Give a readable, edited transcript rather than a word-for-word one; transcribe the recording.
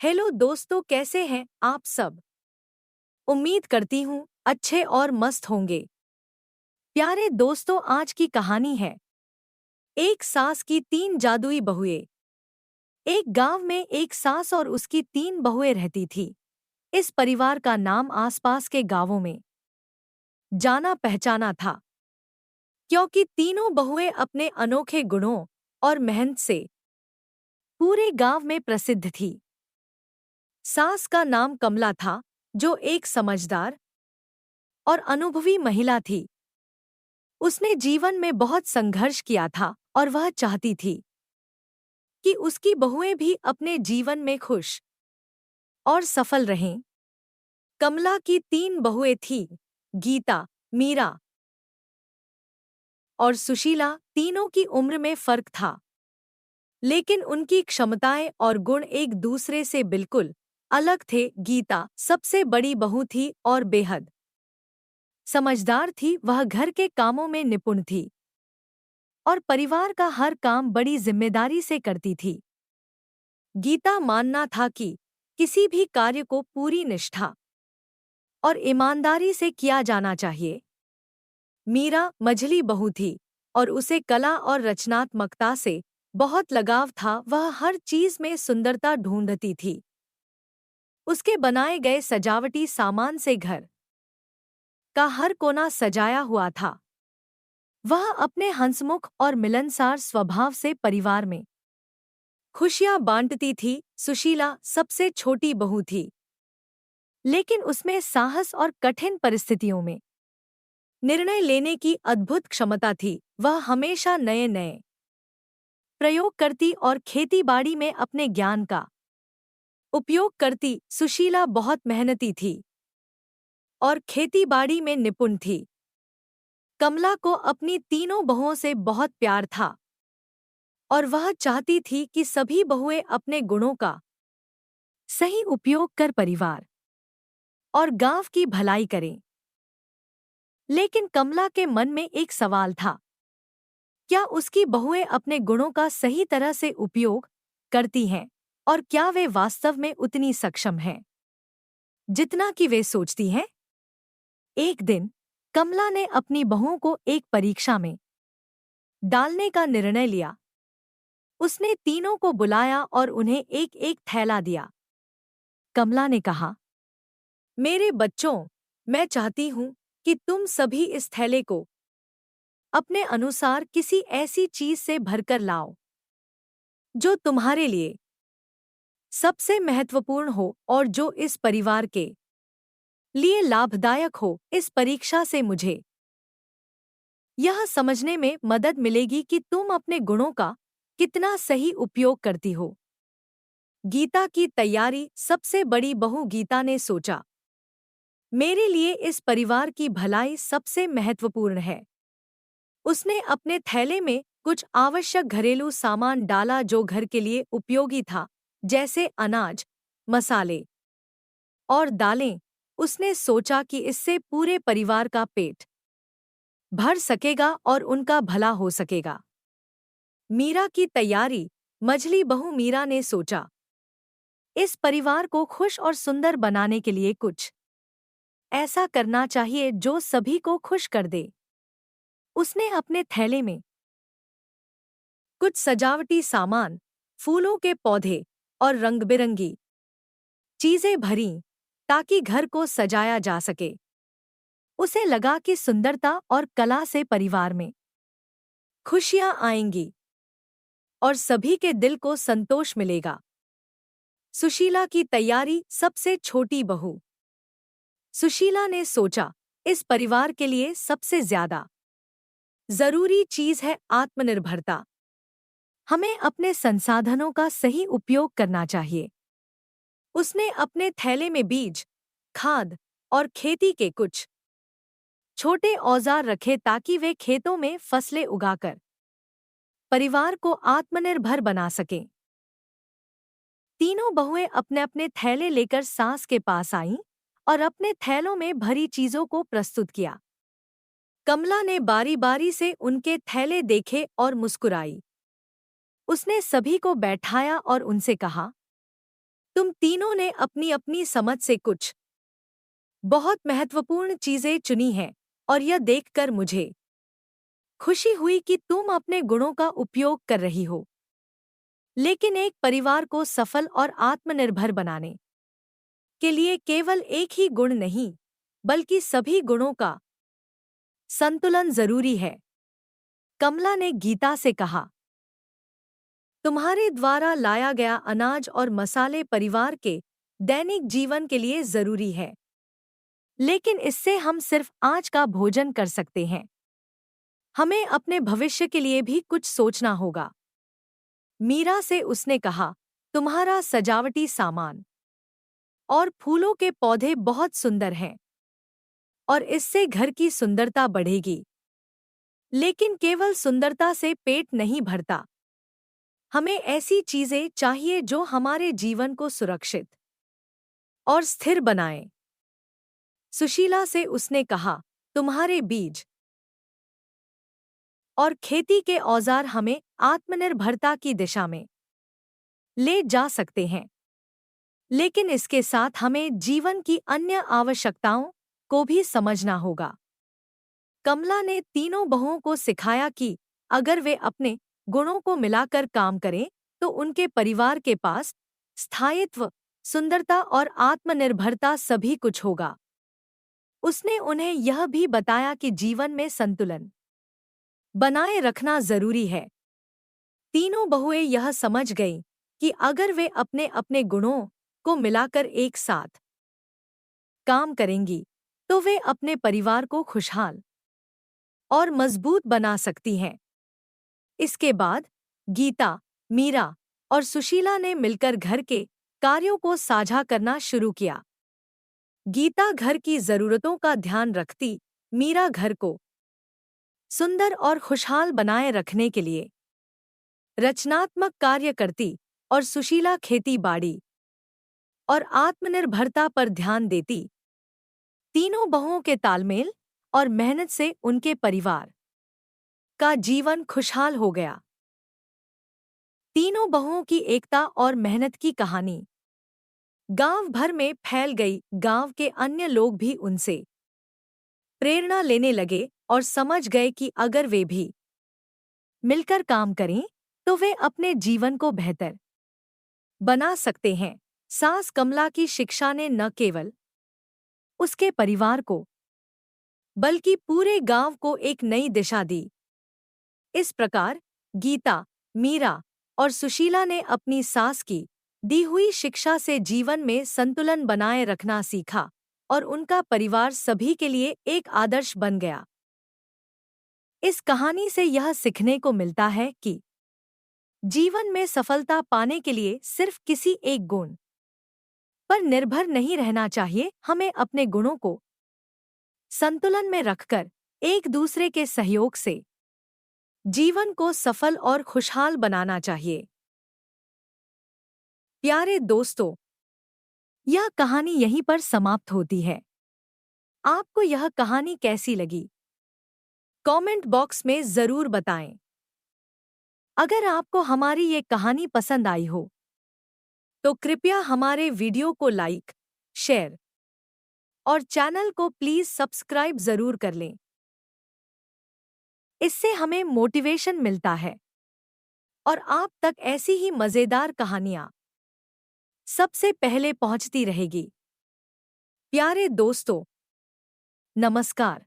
Hello दोस्तों, कैसे हैं आप सब। उम्मीद करती हूँ अच्छे और मस्त होंगे। प्यारे दोस्तों, आज की कहानी है एक सास की तीन जादुई बहुएं। एक गांव में एक सास और उसकी तीन बहुएं रहती थी। इस परिवार का नाम आसपास के गांवों में जाना पहचाना था, क्योंकि तीनों बहुएं अपने अनोखे गुणों और मेहनत से पूरे गांव में प्रसिद्ध थी। सास का नाम कमला था, जो एक समझदार और अनुभवी महिला थी। उसने जीवन में बहुत संघर्ष किया था और वह चाहती थी कि उसकी बहुएं भी अपने जीवन में खुश और सफल रहें। कमला की तीन बहुएं थीं, गीता, मीरा और सुशीला। तीनों की उम्र में फर्क था, लेकिन उनकी क्षमताएं और गुण एक दूसरे से बिल्कुल अलग थे। गीता सबसे बड़ी बहू थी और बेहद समझदार थी। वह घर के कामों में निपुण थी और परिवार का हर काम बड़ी जिम्मेदारी से करती थी। गीता मानना था कि किसी भी कार्य को पूरी निष्ठा और ईमानदारी से किया जाना चाहिए। मीरा मझली बहू थी और उसे कला और रचनात्मकता से बहुत लगाव था। वह हर चीज में सुंदरता ढूंढती थी। उसके बनाए गए सजावटी सामान से घर का हर कोना सजाया हुआ था। वह अपने हंसमुख और मिलनसार स्वभाव से परिवार में खुशियां बांटती थी। सुशीला सबसे छोटी बहू थी, लेकिन उसमें साहस और कठिन परिस्थितियों में निर्णय लेने की अद्भुत क्षमता थी। वह हमेशा नए नए प्रयोग करती और खेतीबाड़ी में अपने ज्ञान का उपयोग करती। सुशीला बहुत मेहनती थी और खेतीबाड़ी में निपुण थी। कमला को अपनी तीनों बहुओं से बहुत प्यार था और वह चाहती थी कि सभी बहुएं अपने गुणों का सही उपयोग कर परिवार और गांव की भलाई करें। लेकिन कमला के मन में एक सवाल था, क्या उसकी बहुएं अपने गुणों का सही तरह से उपयोग करती हैं और क्या वे वास्तव में उतनी सक्षम हैं जितना कि वे सोचती हैं। एक दिन कमला ने अपनी बहुओं को एक परीक्षा में डालने का निर्णय लिया। उसने तीनों को बुलाया और उन्हें एक एक थैला दिया। कमला ने कहा, मेरे बच्चों, मैं चाहती हूं कि तुम सभी इस थैले को अपने अनुसार किसी ऐसी चीज से भरकर लाओ जो तुम्हारे लिए सबसे महत्वपूर्ण हो और जो इस परिवार के लिए लाभदायक हो। इस परीक्षा से मुझे यह समझने में मदद मिलेगी कि तुम अपने गुणों का कितना सही उपयोग करती हो। गीता की तैयारी। सबसे बड़ी बहू गीता ने सोचा, मेरे लिए इस परिवार की भलाई सबसे महत्वपूर्ण है। उसने अपने थैले में कुछ आवश्यक घरेलू सामान डाला जो घर के लिए उपयोगी था, जैसे अनाज, मसाले और दालें। उसने सोचा कि इससे पूरे परिवार का पेट भर सकेगा और उनका भला हो सकेगा। मीरा की तैयारी। मझली बहू मीरा ने सोचा, इस परिवार को खुश और सुंदर बनाने के लिए कुछ ऐसा करना चाहिए जो सभी को खुश कर दे। उसने अपने थैले में कुछ सजावटी सामान, फूलों के पौधे और रंगबिरंगी चीजें भरीं ताकि घर को सजाया जा सके। उसे लगा कि सुंदरता और कला से परिवार में खुशियां आएंगी और सभी के दिल को संतोष मिलेगा। सुशीला की तैयारी। सबसे छोटी बहू सुशीला ने सोचा, इस परिवार के लिए सबसे ज्यादा जरूरी चीज है आत्मनिर्भरता। हमें अपने संसाधनों का सही उपयोग करना चाहिए। उसने अपने थैले में बीज, खाद और खेती के कुछ छोटे औजार रखे ताकि वे खेतों में फसलें उगाकर परिवार को आत्मनिर्भर बना सकें। तीनों बहुएं अपने अपने थैले लेकर सास के पास आईं और अपने थैलों में भरी चीजों को प्रस्तुत किया। कमला ने बारी बारी से उनके थैले देखे और मुस्कुराई। उसने सभी को बैठाया और उनसे कहा, तुम तीनों ने अपनी अपनी समझ से कुछ बहुत महत्वपूर्ण चीजें चुनी हैं और यह देखकर मुझे खुशी हुई कि तुम अपने गुणों का उपयोग कर रही हो, लेकिन एक परिवार को सफल और आत्मनिर्भर बनाने के लिए केवल एक ही गुण नहीं, बल्कि सभी गुणों का संतुलन जरूरी है। कमला ने गीता से कहा, तुम्हारे द्वारा लाया गया अनाज और मसाले परिवार के दैनिक जीवन के लिए जरूरी है, लेकिन इससे हम सिर्फ आज का भोजन कर सकते हैं। हमें अपने भविष्य के लिए भी कुछ सोचना होगा। मीरा से उसने कहा, तुम्हारा सजावटी सामान और फूलों के पौधे बहुत सुंदर हैं और इससे घर की सुंदरता बढ़ेगी, लेकिन केवल सुंदरता से पेट नहीं भरता। हमें ऐसी चीजें चाहिए जो हमारे जीवन को सुरक्षित और स्थिर बनाएं। सुशीला से उसने कहा, तुम्हारे बीज और खेती के औजार हमें आत्मनिर्भरता की दिशा में ले जा सकते हैं, लेकिन इसके साथ हमें जीवन की अन्य आवश्यकताओं को भी समझना होगा। कमला ने तीनों बहुओं को सिखाया कि अगर वे अपने गुणों को मिलाकर काम करें तो उनके परिवार के पास स्थायित्व, सुंदरता और आत्मनिर्भरता सभी कुछ होगा। उसने उन्हें यह भी बताया कि जीवन में संतुलन बनाए रखना जरूरी है। तीनों बहुएं यह समझ गईं कि अगर वे अपने अपने गुणों को मिलाकर एक साथ काम करेंगी तो वे अपने परिवार को खुशहाल और मजबूत बना सकती हैं। इसके बाद गीता, मीरा और सुशीला ने मिलकर घर के कार्यों को साझा करना शुरू किया। गीता घर की जरूरतों का ध्यान रखती, मीरा घर को सुंदर और खुशहाल बनाए रखने के लिए रचनात्मक कार्य करती और सुशीला खेती बाड़ी और आत्मनिर्भरता पर ध्यान देती। तीनों बहुओं के तालमेल और मेहनत से उनके परिवार का जीवन खुशहाल हो गया। तीनों बहुओं की एकता और मेहनत की कहानी गांव भर में फैल गई। गांव के अन्य लोग भी उनसे प्रेरणा लेने लगे और समझ गए कि अगर वे भी मिलकर काम करें तो वे अपने जीवन को बेहतर बना सकते हैं। सास कमला की शिक्षा ने न केवल उसके परिवार को बल्कि पूरे गांव को एक नई दिशा दी। इस प्रकार गीता, मीरा और सुशीला ने अपनी सास की दी हुई शिक्षा से जीवन में संतुलन बनाए रखना सीखा और उनका परिवार सभी के लिए एक आदर्श बन गया। इस कहानी से यह सीखने को मिलता है कि जीवन में सफलता पाने के लिए सिर्फ किसी एक गुण पर निर्भर नहीं रहना चाहिए। हमें अपने गुणों को संतुलन में रखकर एक दूसरे के सहयोग से जीवन को सफल और खुशहाल बनाना चाहिए। प्यारे दोस्तों, यह कहानी यहीं पर समाप्त होती है। आपको यह कहानी कैसी लगी? कमेंट बॉक्स में जरूर बताएं। अगर आपको हमारी ये कहानी पसंद आई हो तो कृपया हमारे वीडियो को लाइक, शेयर और चैनल को प्लीज सब्सक्राइब जरूर कर लें। इससे हमें मोटिवेशन मिलता है और आप तक ऐसी ही मजेदार कहानियां सबसे पहले पहुंचती रहेगी। प्यारे दोस्तों, नमस्कार।